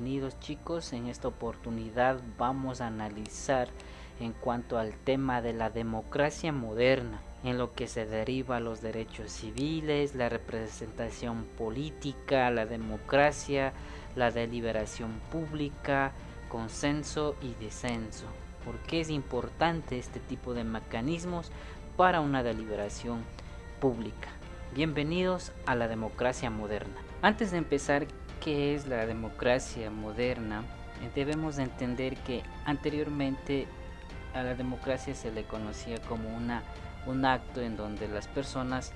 bienvenidos chicos. En esta oportunidad vamos a analizar en cuanto al tema de la democracia moderna, en lo que se deriva los derechos civiles, la representación política, la democracia, la deliberación pública, consenso y disenso. ¿Por qué es importante este tipo de mecanismos para una deliberación pública? Bienvenidos a la democracia moderna. Antes de empezar, ¿qué es la democracia moderna? Debemos entender que anteriormente a la democracia se le conocía como un acto en donde las personas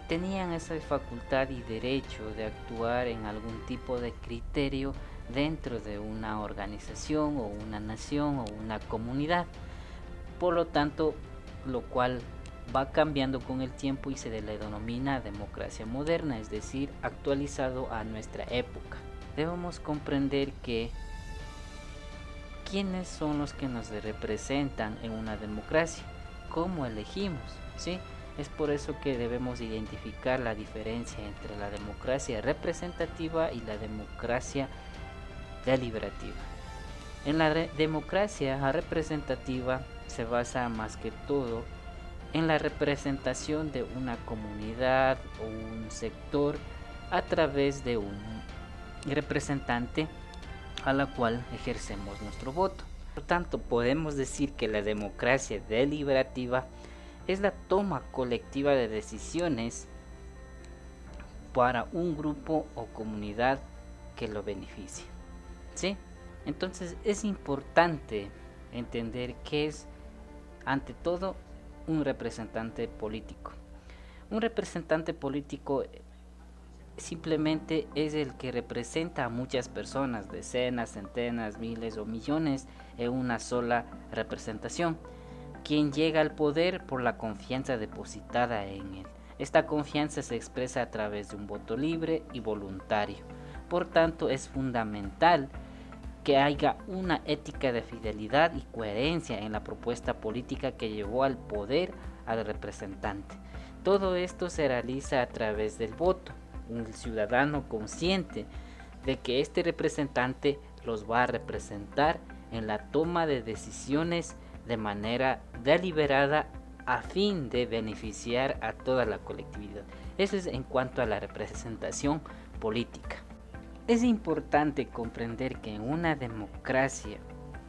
tenían esa facultad y derecho de actuar en algún tipo de criterio dentro de una organización o una nación o una comunidad. Por lo tanto, lo cual va cambiando con el tiempo y se le denomina democracia moderna, es decir, actualizado a nuestra época. Debemos comprender que quiénes son los que nos representan en una democracia, cómo elegimos, ¿sí? Es por eso que debemos identificar la diferencia entre la democracia representativa y la democracia deliberativa. En la democracia representativa se basa más que todo en la representación de una comunidad o un sector a través de un representante a la cual ejercemos nuestro voto. Por tanto, podemos decir que la democracia deliberativa es la toma colectiva de decisiones para un grupo o comunidad que lo beneficie, ¿sí? Entonces es importante entender qué es, ante todo, un representante político. Un representante político simplemente es el que representa a muchas personas, decenas, centenas, miles o millones en una sola representación, quien llega al poder por la confianza depositada en él. Esta confianza se expresa a través de un voto libre y voluntario. Por tanto, es fundamental que haya una ética de fidelidad y coherencia en la propuesta política que llevó al poder al representante. Todo esto se realiza a través del voto. Un ciudadano consciente de que este representante los va a representar en la toma de decisiones de manera deliberada a fin de beneficiar a toda la colectividad. Eso es en cuanto a la representación política. Es importante comprender que en una democracia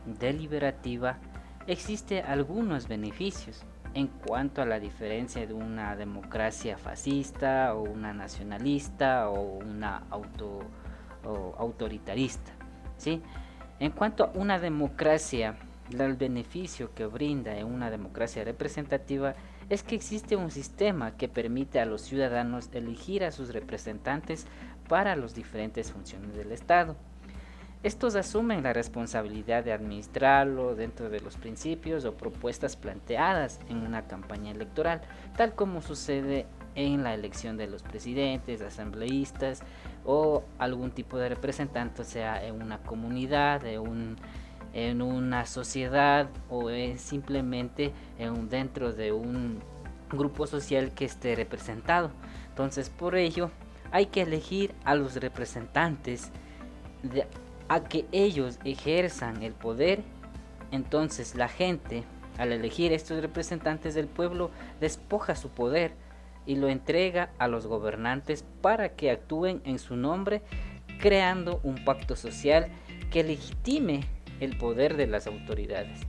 deliberativa existen algunos beneficios en cuanto a la diferencia de una democracia fascista o una nacionalista o una autoritarista, ¿sí? En cuanto a una democracia, el beneficio que brinda en una democracia representativa es que existe un sistema que permite a los ciudadanos elegir a sus representantes para las diferentes funciones del Estado. Estos asumen la responsabilidad de administrarlo dentro de los principios o propuestas planteadas en una campaña electoral, tal como sucede en la elección de los presidentes, asambleístas o algún tipo de representante, sea en una comunidad, en una sociedad o simplemente dentro de un grupo social que esté representado. Entonces, por ello, hay que elegir a los representantes a que ellos ejerzan el poder. Entonces la gente, al elegir estos representantes del pueblo, despoja su poder y lo entrega a los gobernantes para que actúen en su nombre, creando un pacto social que legitime el poder de las autoridades.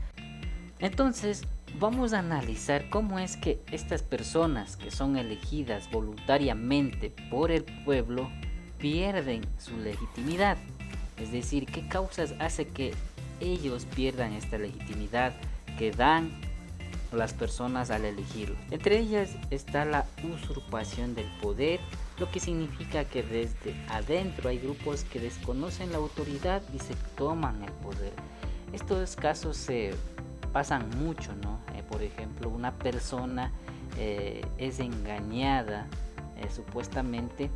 Entonces vamos a analizar cómo es que estas personas que son elegidas voluntariamente por el pueblo pierden su legitimidad. Es decir, qué causas hace que ellos pierdan esta legitimidad que dan las personas al elegirlos. Entre ellas está la usurpación del poder, lo que significa que desde adentro hay grupos que desconocen la autoridad y se toman el poder. Estos casos se pasan mucho, ¿no? Por ejemplo, una persona es engañada supuestamente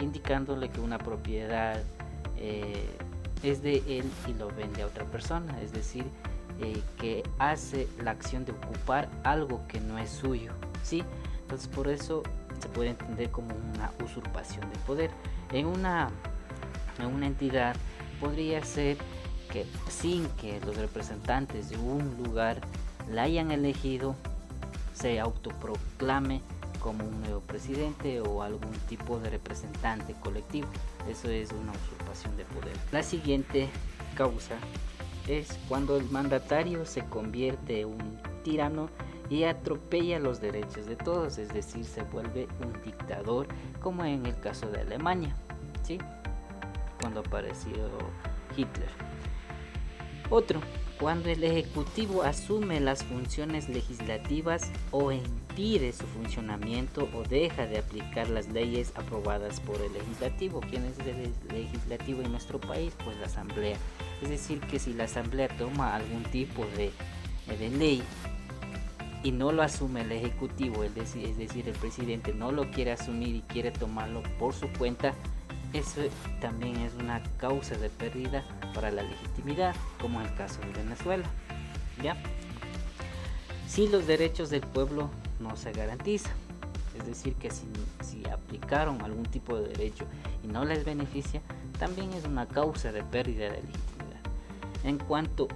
indicándole que una propiedad es de él y lo vende a otra persona, es decir, que hace la acción de ocupar algo que no es suyo, ¿sí? Entonces por eso se puede entender como una usurpación de poder. En una entidad podría ser que sin que los representantes de un lugar la hayan elegido, se autoproclame como un nuevo presidente o algún tipo de representante colectivo. Eso es una usurpación de poder. La siguiente causa es cuando el mandatario se convierte en un tirano y atropella los derechos de todos, es decir, se vuelve un dictador, como en el caso de Alemania, ¿sí? Cuando apareció Hitler. Otro, cuando el ejecutivo asume las funciones legislativas o impide su funcionamiento o deja de aplicar las leyes aprobadas por el legislativo. ¿Quién es el legislativo en nuestro país? Pues la asamblea. Es decir, que si la asamblea toma algún tipo de ley y no lo asume el ejecutivo, es decir, el presidente no lo quiere asumir y quiere tomarlo por su cuenta, eso también es una causa de pérdida para la legitimidad, como en el caso de Venezuela, ¿ya? Si los derechos del pueblo no se garantizan, es decir, que si aplicaron algún tipo de derecho y no les beneficia, también es una causa de pérdida de legitimidad. En cuanto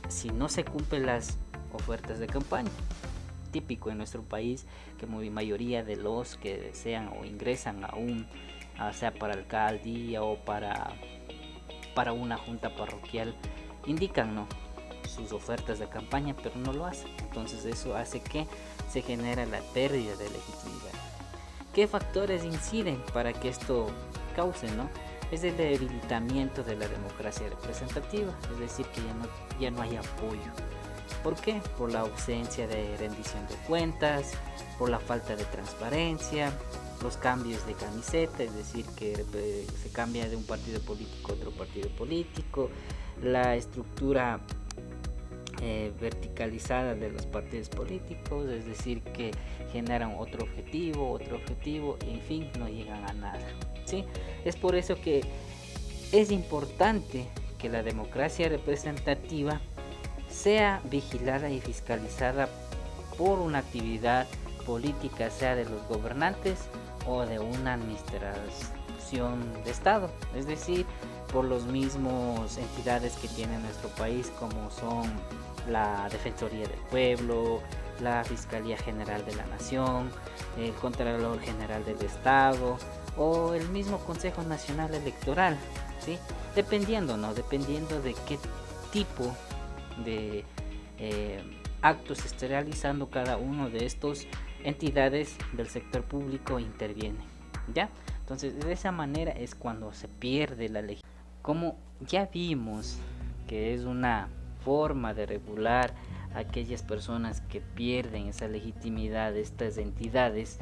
si no se cumplen las ofertas de campaña, típico en nuestro país que mayoría de los que desean o ingresan a sea para alcaldía o para una junta parroquial, indican, ¿no?, sus ofertas de campaña, pero no lo hacen. Entonces eso hace que se genera la pérdida de legitimidad. ¿Qué factores inciden para que esto cause, no? Es el debilitamiento de la democracia representativa, es decir, que ya no hay apoyo. ¿Por qué? Por la ausencia de rendición de cuentas, por la falta de transparencia, los cambios de camiseta, es decir, que se cambia de un partido político a otro partido político, la estructura verticalizada de los partidos políticos, es decir, que generan otro objetivo, en fin, no llegan a nada, ¿sí? Es por eso que es importante que la democracia representativa sea vigilada y fiscalizada por una actividad política, sea de los gobernantes o de una administración de Estado, es decir, por los mismos entidades que tiene nuestro país, como son la Defensoría del Pueblo, la Fiscalía General de la Nación, el Contralor General del Estado o el mismo Consejo Nacional Electoral, ¿sí? Dependiendo de qué tipo de actos se esté realizando cada uno de estos entidades del sector público interviene, ¿ya? Entonces de esa manera es cuando se pierde la legitimidad. Como ya vimos que es una forma de regular a aquellas personas que pierden esa legitimidad de estas entidades,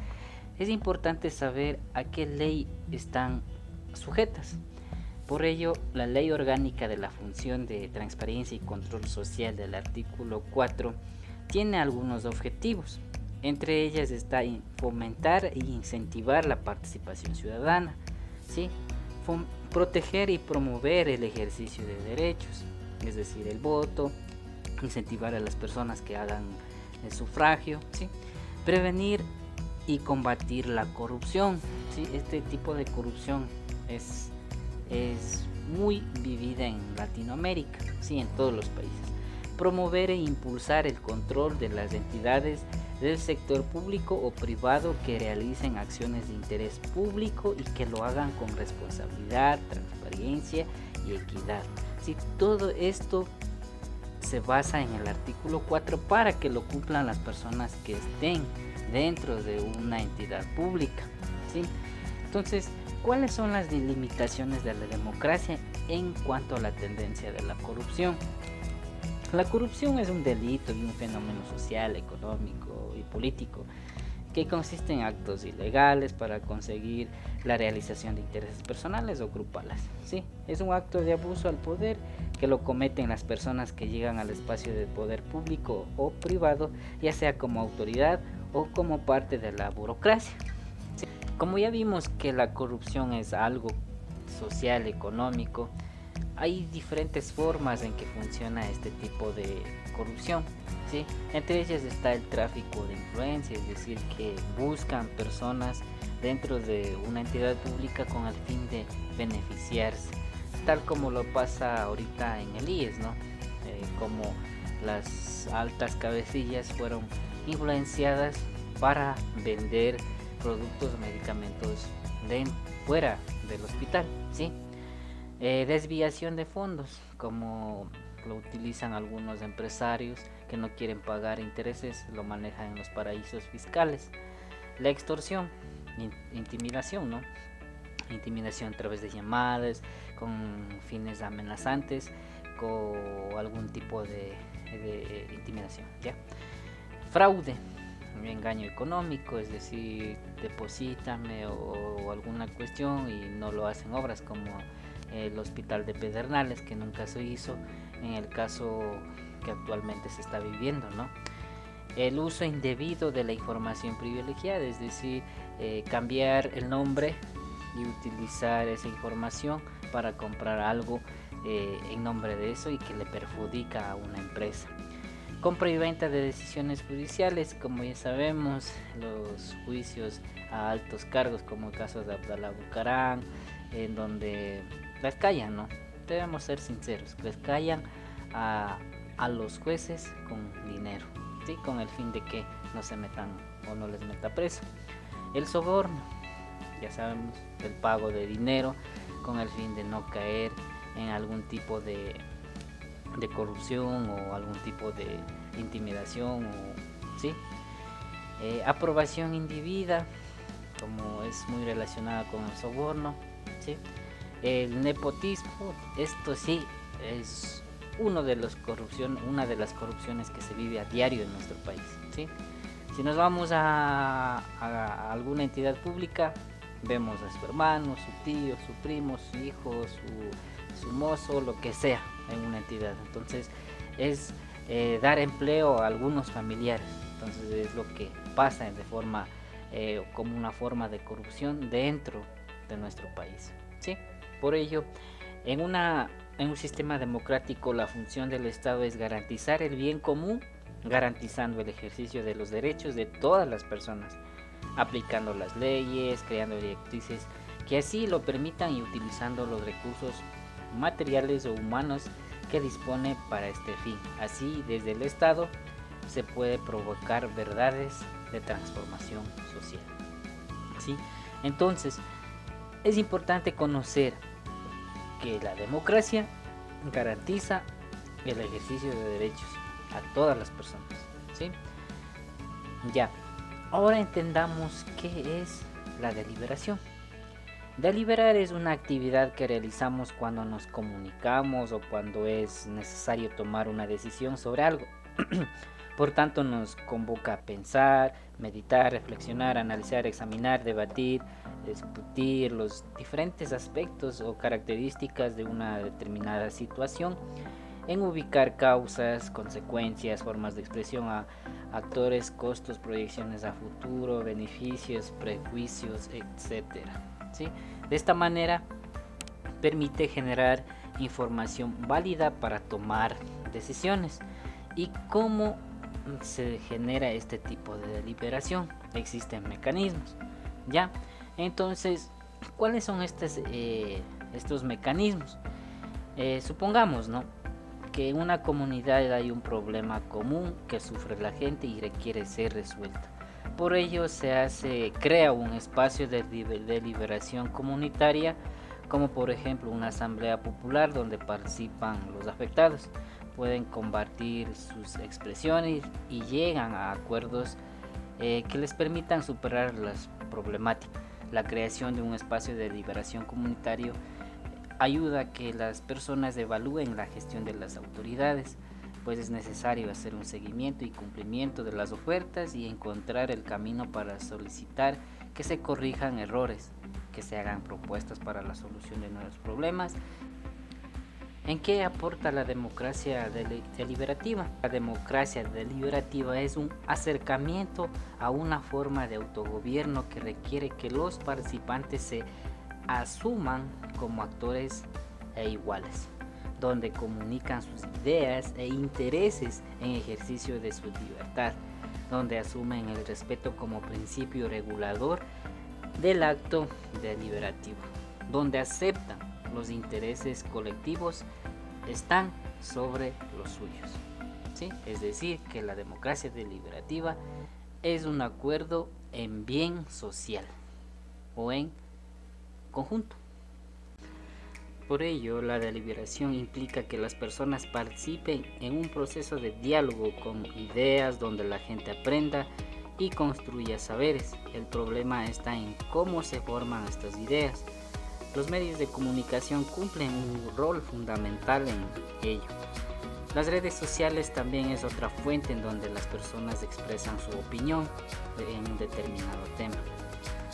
es importante saber a qué ley están sujetas. Por ello, la Ley Orgánica de la Función de Transparencia y Control Social del artículo 4 tiene algunos objetivos. Entre ellas está fomentar e incentivar la participación ciudadana, ¿sí? Proteger y promover el ejercicio de derechos, es decir, el voto, incentivar a las personas que hagan el sufragio, ¿sí? Prevenir y combatir la corrupción, ¿sí? Este tipo de corrupción es muy vivida en Latinoamérica, ¿sí? En todos los países. Promover e impulsar el control de las entidades del sector público o privado que realicen acciones de interés público y que lo hagan con responsabilidad, transparencia y equidad. ¿Sí? Todo esto se basa en el artículo 4 para que lo cumplan las personas que estén dentro de una entidad pública, ¿sí? Entonces, ¿cuáles son las limitaciones de la democracia en cuanto a la tendencia de la corrupción? La corrupción es un delito y un fenómeno social, económico y político que consiste en actos ilegales para conseguir la realización de intereses personales o grupales, ¿sí? Es un acto de abuso al poder que lo cometen las personas que llegan al espacio de poder público o privado, ya sea como autoridad o como parte de la burocracia, ¿sí? Como ya vimos que la corrupción es algo social, económico, hay diferentes formas en que funciona este tipo de corrupción, ¿sí? Entre ellas está el tráfico de influencia, es decir, que buscan personas dentro de una entidad pública con el fin de beneficiarse. tal como lo pasa ahorita en el IES, ¿no? Como las altas cabecillas fueron influenciadas para vender productos o medicamentos fuera del hospital, ¿sí? Desviación de fondos, como lo utilizan algunos empresarios que no quieren pagar intereses, lo manejan en los paraísos fiscales. La extorsión, intimidación, ¿no? Intimidación a través de llamadas con fines amenazantes, con algún tipo de intimidación, ¿ya? Fraude, engaño económico, es decir, deposítame o alguna cuestión y no lo hacen obras, como el hospital de Pedernales, que nunca se hizo en el caso que actualmente se está viviendo, ¿no? El uso indebido de la información privilegiada, es decir, cambiar el nombre y utilizar esa información para comprar algo en nombre de eso y que le perjudica a una empresa. Compra y venta de decisiones judiciales, como ya sabemos, los juicios a altos cargos, como el caso de Abdalá Bucaram, en donde les callan, ¿no? Debemos ser sinceros, les callan a los jueces con dinero, ¿sí? Con el fin de que no se metan o no les meta preso. El soborno, ya sabemos, el pago de dinero con el fin de no caer en algún tipo de corrupción o algún tipo de intimidación, ¿sí? Aprobación indebida, como es muy relacionada con el soborno, ¿sí? El nepotismo, esto sí es una de las corrupciones que se vive a diario en nuestro país, ¿sí? Si nos vamos a alguna entidad pública, vemos a su hermano, su tío, su primo, su hijo, su mozo, lo que sea en una entidad. Entonces es dar empleo a algunos familiares. Entonces es lo que pasa de forma como una forma de corrupción dentro de nuestro país, ¿sí? Por ello, en un sistema democrático, la función del Estado es garantizar el bien común, garantizando el ejercicio de los derechos de todas las personas, aplicando las leyes, creando directrices que así lo permitan y utilizando los recursos materiales o humanos que dispone para este fin. Así, desde el Estado se puede provocar verdades de transformación social, ¿sí? Entonces, es importante conocer que la democracia garantiza el ejercicio de derechos a todas las personas, ¿sí? Ya, ahora entendamos qué es la deliberación. Deliberar es una actividad que realizamos cuando nos comunicamos o cuando es necesario tomar una decisión sobre algo. Por tanto, nos convoca a pensar, meditar, reflexionar, analizar, examinar, debatir, discutir los diferentes aspectos o características de una determinada situación, en ubicar causas, consecuencias, formas de expresión a actores, costos, proyecciones a futuro, beneficios, prejuicios, etc., ¿sí? De esta manera permite generar información válida para tomar decisiones. ¿Y cómo se genera este tipo de deliberación? Existen mecanismos, ¿ya? Entonces, ¿cuáles son estos mecanismos? Supongamos, ¿no?, que en una comunidad hay un problema común que sufre la gente y requiere ser resuelto. Por ello se crea un espacio de deliberación comunitaria, como por ejemplo una asamblea popular donde participan los afectados. Pueden compartir sus expresiones y llegan a acuerdos que les permitan superar las problemáticas. La creación de un espacio de deliberación comunitario ayuda a que las personas evalúen la gestión de las autoridades, pues es necesario hacer un seguimiento y cumplimiento de las ofertas y encontrar el camino para solicitar que se corrijan errores, que se hagan propuestas para la solución de nuevos problemas. ¿En qué aporta la democracia deliberativa? La democracia deliberativa es un acercamiento a una forma de autogobierno que requiere que los participantes se asuman como actores iguales, donde comunican sus ideas e intereses en ejercicio de su libertad, donde asumen el respeto como principio regulador del acto deliberativo, donde aceptan los intereses colectivos están sobre los suyos. ¿Sí? Es decir, que la democracia deliberativa es un acuerdo en bien social o en conjunto. Por ello, la deliberación implica que las personas participen en un proceso de diálogo con ideas donde la gente aprenda y construya saberes. El problema está en cómo se forman estas ideas. Los medios de comunicación cumplen un rol fundamental en ello. Las redes sociales también es otra fuente en donde las personas expresan su opinión en un determinado tema.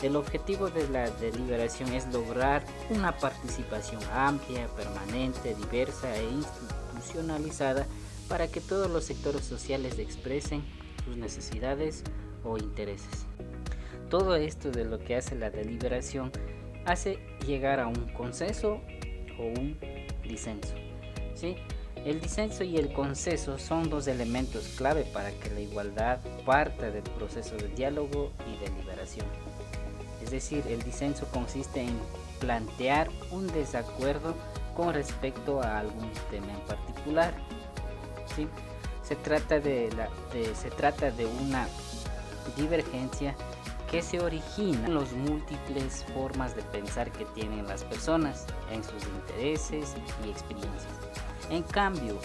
El objetivo de la deliberación es lograr una participación amplia, permanente, diversa e institucionalizada para que todos los sectores sociales expresen sus necesidades o intereses. Todo esto de lo que hace la deliberación hace llegar a un consenso o un disenso. ¿Sí? El disenso y el consenso son dos elementos clave para que la igualdad parta del proceso de diálogo y deliberación. Es decir, el disenso consiste en plantear un desacuerdo con respecto a algún tema en particular. ¿Sí? Se trata de una divergencia que se origina en las múltiples formas de pensar que tienen las personas en sus intereses y experiencias. En cambio,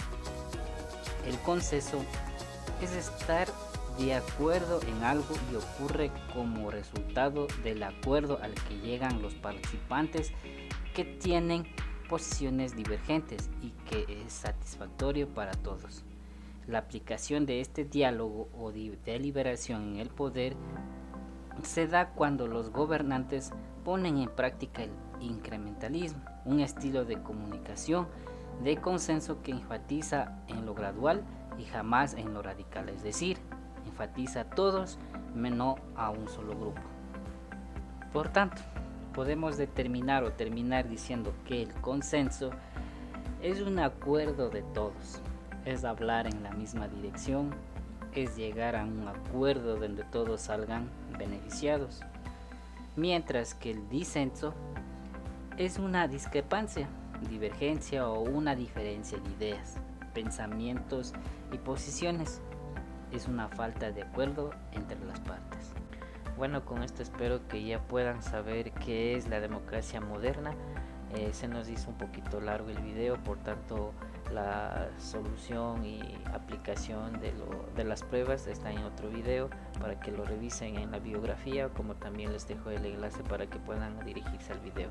el consenso es estar de acuerdo en algo y ocurre como resultado del acuerdo al que llegan los participantes que tienen posiciones divergentes y que es satisfactorio para todos. La aplicación de este diálogo o deliberación en el poder se da cuando los gobernantes ponen en práctica el incrementalismo, un estilo de comunicación de consenso que enfatiza en lo gradual y jamás en lo radical, es decir, enfatiza a todos menos a un solo grupo. Por tanto, podemos terminar diciendo que el consenso es un acuerdo de todos, es hablar en la misma dirección, es llegar a un acuerdo donde todos salgan beneficiados, mientras que el disenso es una discrepancia, divergencia o una diferencia de ideas, pensamientos y posiciones. Es una falta de acuerdo entre las partes. Bueno, con esto espero que ya puedan saber qué es la democracia moderna. Se nos hizo un poquito largo el video, por tanto la solución y aplicación de las pruebas está en otro video para que lo revisen en la biografía, como también les dejo el enlace para que puedan dirigirse al video.